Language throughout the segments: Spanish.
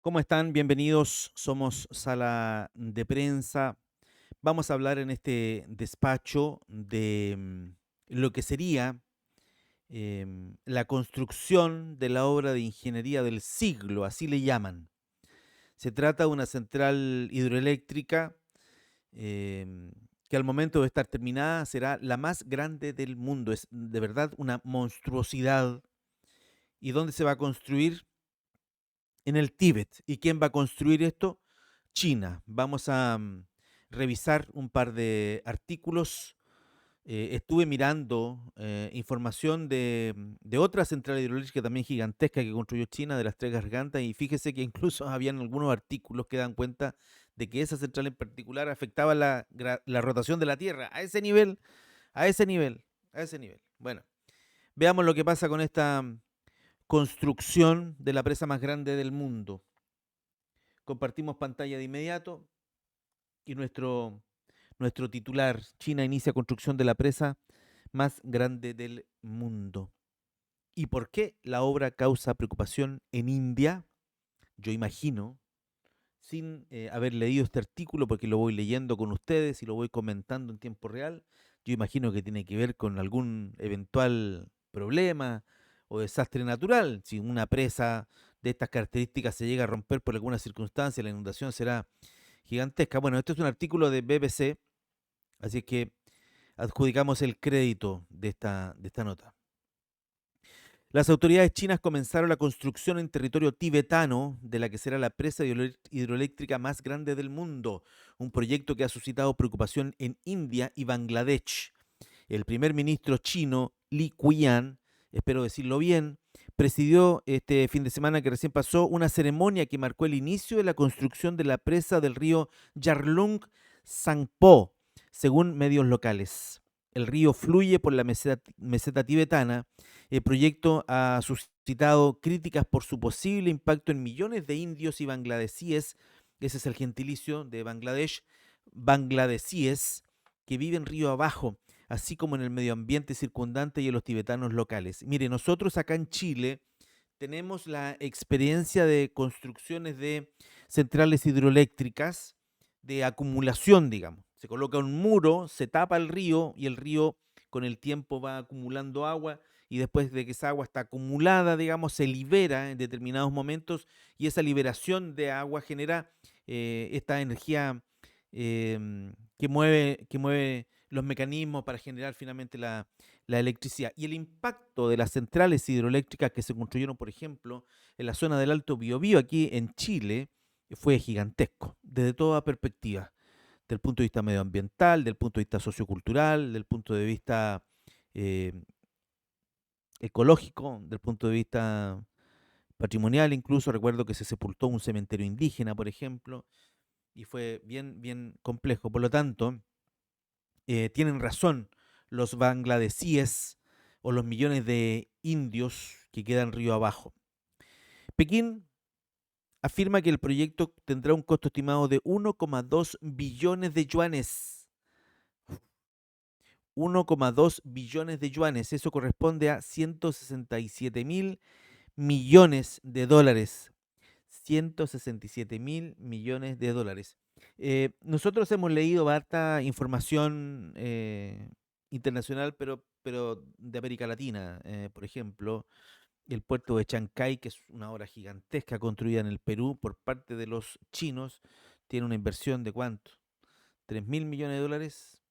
¿Cómo están? Bienvenidos. Somos Sala de Prensa. Vamos a hablar en este despacho de lo que sería la construcción de la obra de ingeniería del siglo, así le llaman. Se trata de una central hidroeléctrica em, que al momento de estar terminada será la más grande del mundo. Es de verdad una monstruosidad. ¿Y dónde se va a construir? En el Tíbet. ¿Y quién va a construir esto? China. Vamos a revisar un par de artículos. Estuve mirando información de otra central hidroeléctrica también gigantesca que construyó China, de las Tres Gargantas, y fíjese que incluso habían algunos artículos que dan cuenta de que esa central en particular afectaba la rotación de la Tierra a ese nivel, a ese nivel, a ese nivel. Bueno, veamos lo que pasa con esta construcción de la presa más grande del mundo. Compartimos pantalla de inmediato y nuestro titular: China inicia construcción de la presa más grande del mundo. ¿Y por qué la obra causa preocupación en India? Yo imagino, sin haber leído este artículo, porque lo voy leyendo con ustedes y lo voy comentando en tiempo real, yo imagino que tiene que ver con algún eventual problema o desastre natural. Si una presa de estas características se llega a romper por alguna circunstancia, la inundación será gigantesca. Bueno, esto es un artículo de BBC, así es que adjudicamos el crédito de esta nota. Las autoridades chinas comenzaron la construcción en territorio tibetano de la que será la presa hidroeléctrica más grande del mundo, un proyecto que ha suscitado preocupación en India y Bangladesh. El primer ministro chino, Li Qian, espero decirlo bien, presidió este fin de semana que recién pasó una ceremonia que marcó el inicio de la construcción de la presa del río Yarlung Sangpo, según medios locales. El río fluye por la meseta tibetana. El proyecto ha suscitado críticas por su posible impacto en millones de indios y bangladesíes, ese es el gentilicio de Bangladesh, bangladesíes que viven río abajo, así como en el medio ambiente circundante y en los tibetanos locales. Mire, nosotros acá en Chile tenemos la experiencia de construcciones de centrales hidroeléctricas de acumulación, digamos. Se coloca un muro, se tapa el río y el río con el tiempo va acumulando agua y después de que esa agua está acumulada, digamos, se libera en determinados momentos y esa liberación de agua genera esta energía que mueve los mecanismos para generar finalmente la electricidad. Y el impacto de las centrales hidroeléctricas que se construyeron, por ejemplo, en la zona del Alto Biobío, aquí en Chile, fue gigantesco, desde toda perspectiva, del punto de vista medioambiental, del punto de vista sociocultural, del punto de vista eh, ecológico, del punto de vista patrimonial. Incluso recuerdo que se sepultó un cementerio indígena, por ejemplo, y fue bien, bien complejo. Por lo tanto, tienen razón los bangladesíes o los millones de indios que quedan río abajo. Pekín afirma que el proyecto tendrá un costo estimado de 1,2 billones de yuanes. 1,2 billones de yuanes, eso corresponde a 167 mil millones de dólares. 167 mil millones de dólares. Nosotros hemos leído harta información internacional, pero de América Latina. Por ejemplo, el puerto de Chancay, que es una obra gigantesca construida en el Perú por parte de los chinos, tiene una inversión de ¿cuánto? ¿3.000 millones de dólares?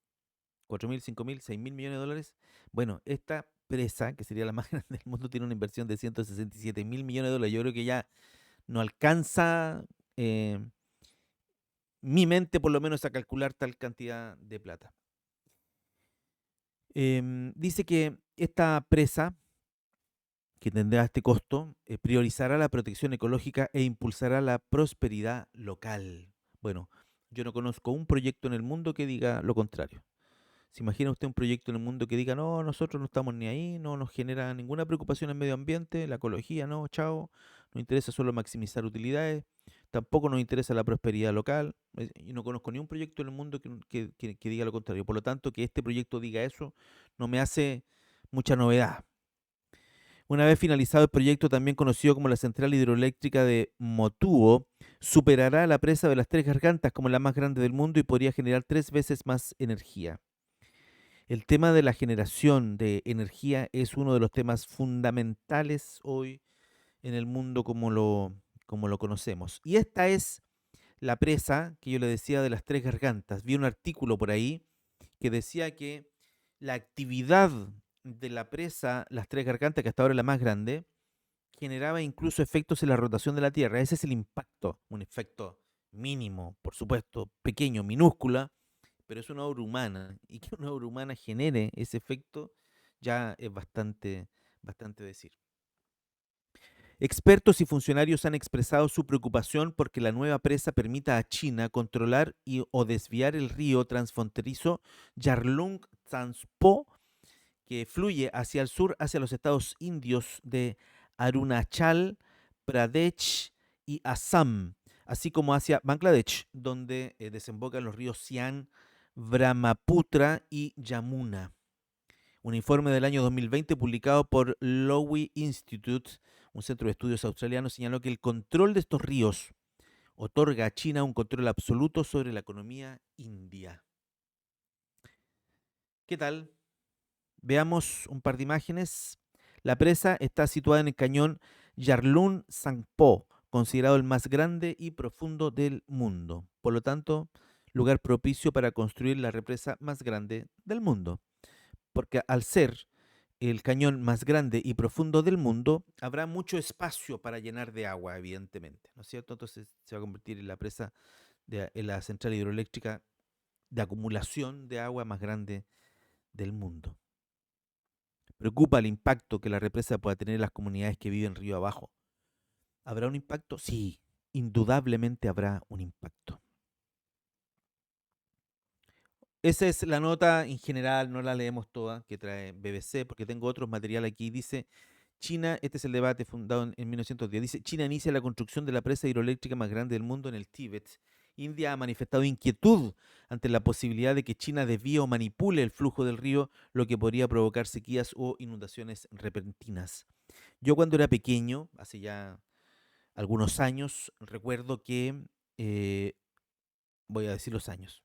¿4.000, 5.000, 6.000 millones de dólares? Bueno, esta presa, que sería la más grande del mundo, tiene una inversión de 167 mil millones de dólares. Yo creo que ya no alcanza eh, mi mente por lo menos a calcular tal cantidad de plata. Dice que esta presa, que tendrá este costo, priorizará la protección ecológica e impulsará la prosperidad local. Bueno, yo no conozco un proyecto en el mundo que diga lo contrario. ¿Se imagina usted un proyecto en el mundo que diga, no, nosotros no estamos ni ahí, no nos genera ninguna preocupación el medio ambiente, la ecología, no, chao, nos interesa solo maximizar utilidades, tampoco nos interesa la prosperidad local? Y no conozco ni un proyecto en el mundo que diga lo contrario. Por lo tanto, que este proyecto diga eso no me hace mucha novedad. Una vez finalizado el proyecto, también conocido como la central hidroeléctrica de Motuo, superará la presa de las Tres Gargantas como la más grande del mundo y podría generar 3 veces más energía. El tema de la generación de energía es uno de los temas fundamentales hoy en el mundo como lo conocemos. Y esta es la presa que yo le decía de las Tres Gargantas. Vi un artículo por ahí que decía que la actividad de la presa Las Tres Gargantas, que hasta ahora es la más grande, generaba incluso efectos en la rotación de la Tierra. Ese es el impacto, un efecto mínimo, por supuesto, pequeño, minúscula, pero es una obra humana. Y que una obra humana genere ese efecto ya es bastante decir. Expertos y funcionarios han expresado su preocupación porque la nueva presa permita a China controlar o desviar el río transfronterizo Yarlung Tsangpo, que fluye hacia el sur, hacia los estados indios de Arunachal Pradesh y Assam, así como hacia Bangladesh, donde desembocan los ríos Sian, Brahmaputra y Yamuna. Un informe del año 2020 publicado por Lowy Institute, un centro de estudios australiano, señaló que el control de estos ríos otorga a China un control absoluto sobre la economía india. ¿Qué tal? Veamos un par de imágenes. La presa está situada en el cañón Yarlung Tsangpo, considerado el más grande y profundo del mundo. Por lo tanto, lugar propicio para construir la represa más grande del mundo. Porque al ser el cañón más grande y profundo del mundo, habrá mucho espacio para llenar de agua, evidentemente, ¿no es cierto? Entonces se va a convertir en la presa, en la central hidroeléctrica de acumulación de agua más grande del mundo. Preocupa el impacto que la represa pueda tener en las comunidades que viven río abajo. ¿Habrá un impacto? Sí, indudablemente habrá un impacto. Esa es la nota en general, no la leemos toda, que trae BBC, porque tengo otros material aquí. Dice, China, este es el debate fundado en 1910, dice, China inicia la construcción de la presa hidroeléctrica más grande del mundo en el Tíbet. India ha manifestado inquietud ante la posibilidad de que China desvíe o manipule el flujo del río, lo que podría provocar sequías o inundaciones repentinas. Yo cuando era pequeño, hace ya algunos años, recuerdo que, eh, voy a decir los años,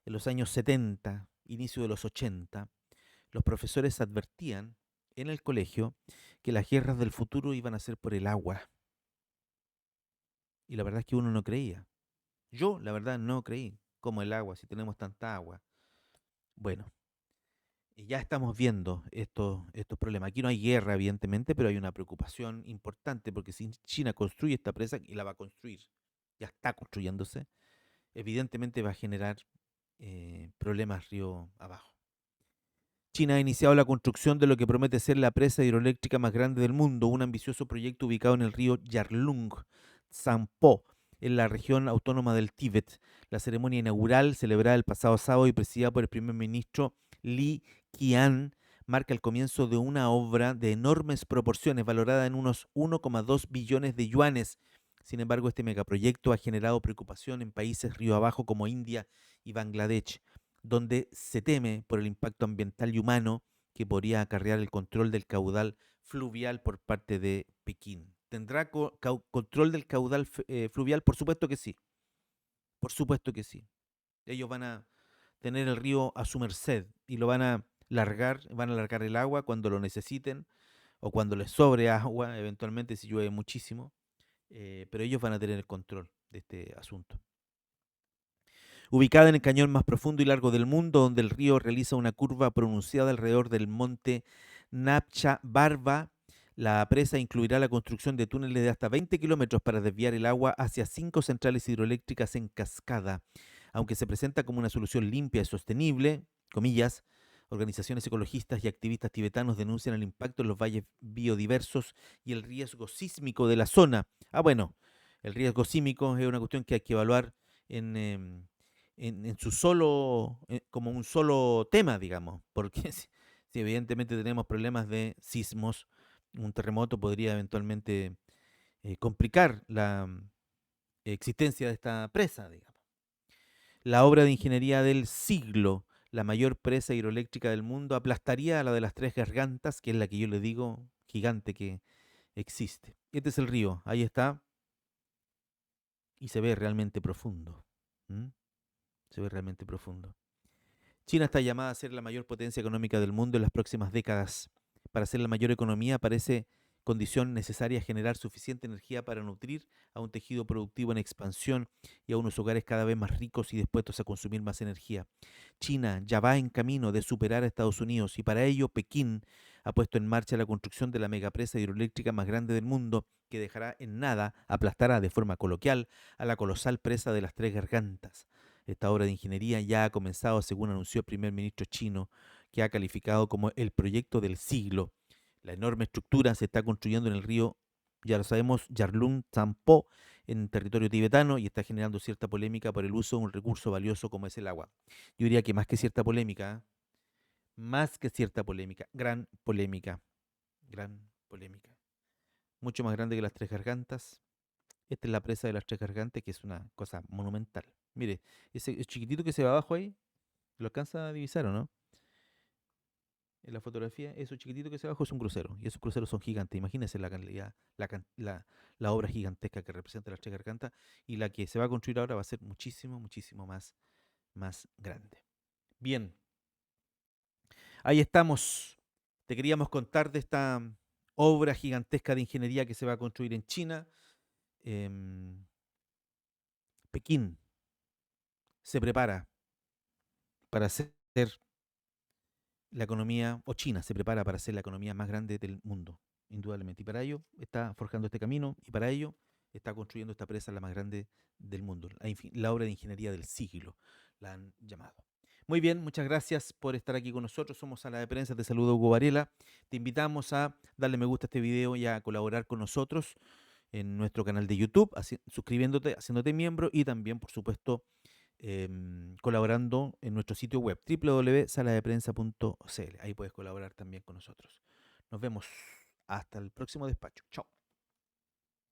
en los años 70, inicio de los 80, los profesores advertían en el colegio que las guerras del futuro iban a ser por el agua. Y la verdad es que uno no creía. Yo, la verdad, no creí. Como el agua, si tenemos tanta agua. Bueno, y ya estamos viendo estos problemas. Aquí no hay guerra, evidentemente, pero hay una preocupación importante porque si China construye esta presa, y la va a construir, ya está construyéndose, evidentemente va a generar problemas río abajo. China ha iniciado la construcción de lo que promete ser la presa hidroeléctrica más grande del mundo, un ambicioso proyecto ubicado en el río Yarlung, Tsangpo, en la región autónoma del Tíbet. La ceremonia inaugural, celebrada el pasado sábado y presidida por el primer ministro Li Qian, marca el comienzo de una obra de enormes proporciones, valorada en unos 1,2 billones de yuanes. Sin embargo, este megaproyecto ha generado preocupación en países río abajo como India y Bangladesh, donde se teme por el impacto ambiental y humano que podría acarrear el control del caudal fluvial por parte de Pekín. ¿Tendrá control del caudal fluvial? Por supuesto que sí, por supuesto que sí. Ellos van a tener el río a su merced y lo van a largar el agua cuando lo necesiten o cuando les sobre agua, eventualmente si llueve muchísimo, pero ellos van a tener el control de este asunto. Ubicada en el cañón más profundo y largo del mundo, donde el río realiza una curva pronunciada alrededor del monte Napcha Barba, la presa incluirá la construcción de túneles de hasta 20 kilómetros para desviar el agua hacia 5 centrales hidroeléctricas en cascada. Aunque se presenta como una solución limpia y sostenible, comillas, organizaciones ecologistas y activistas tibetanos denuncian el impacto en los valles biodiversos y el riesgo sísmico de la zona. Bueno, el riesgo sísmico es una cuestión que hay que evaluar en, en su solo, como un solo tema, digamos, porque si evidentemente tenemos problemas de sismos, un terremoto podría eventualmente complicar la existencia de esta presa, digamos. La obra de ingeniería del siglo, la mayor presa hidroeléctrica del mundo, aplastaría a la de las Tres Gargantas, que es la que yo le digo gigante que existe. Este es el río, ahí está, y se ve realmente profundo. ¿Mm? Se ve realmente profundo. China está llamada a ser la mayor potencia económica del mundo en las próximas décadas. Para ser la mayor economía parece condición necesaria generar suficiente energía para nutrir a un tejido productivo en expansión y a unos hogares cada vez más ricos y dispuestos a consumir más energía. China ya va en camino de superar a Estados Unidos y para ello Pekín ha puesto en marcha la construcción de la megapresa hidroeléctrica más grande del mundo que dejará en nada, aplastará de forma coloquial a la colosal presa de las Tres Gargantas. Esta obra de ingeniería ya ha comenzado, según anunció el primer ministro chino, que ha calificado como el proyecto del siglo. La enorme estructura se está construyendo en el río, ya lo sabemos, Yarlung Tsampo, en territorio tibetano, y está generando cierta polémica por el uso de un recurso valioso como es el agua. Yo diría que más que cierta polémica, más que cierta polémica, gran polémica. Mucho más grande que las Tres Gargantas. Esta es la presa de las Tres Gargantas, que es una cosa monumental. Mire, ese chiquitito que se va abajo ahí, ¿lo alcanza a divisar o no? En la fotografía, eso chiquitito que se ve abajo es un crucero. Y esos cruceros son gigantes. Imagínense la calidad, la obra gigantesca que representa las Tres Gargantas. Y la que se va a construir ahora va a ser muchísimo, muchísimo más grande. Bien, ahí estamos. Te queríamos contar de esta obra gigantesca de ingeniería que se va a construir en China. Em, Pekín se prepara para ser la economía, o China se prepara para ser la economía más grande del mundo, indudablemente. Y para ello está forjando este camino y para ello está construyendo esta presa la más grande del mundo, la obra de ingeniería del siglo, la han llamado. Muy bien, muchas gracias por estar aquí con nosotros. Somos Sala de Prensa, te saludo Hugo Varela. Te invitamos a darle me gusta a este video y a colaborar con nosotros en nuestro canal de YouTube, suscribiéndote, haciéndote miembro y también, por supuesto, colaborando en nuestro sitio web www.saladeprensa.cl. Ahí puedes colaborar también con nosotros. Nos vemos hasta el próximo despacho. Chao.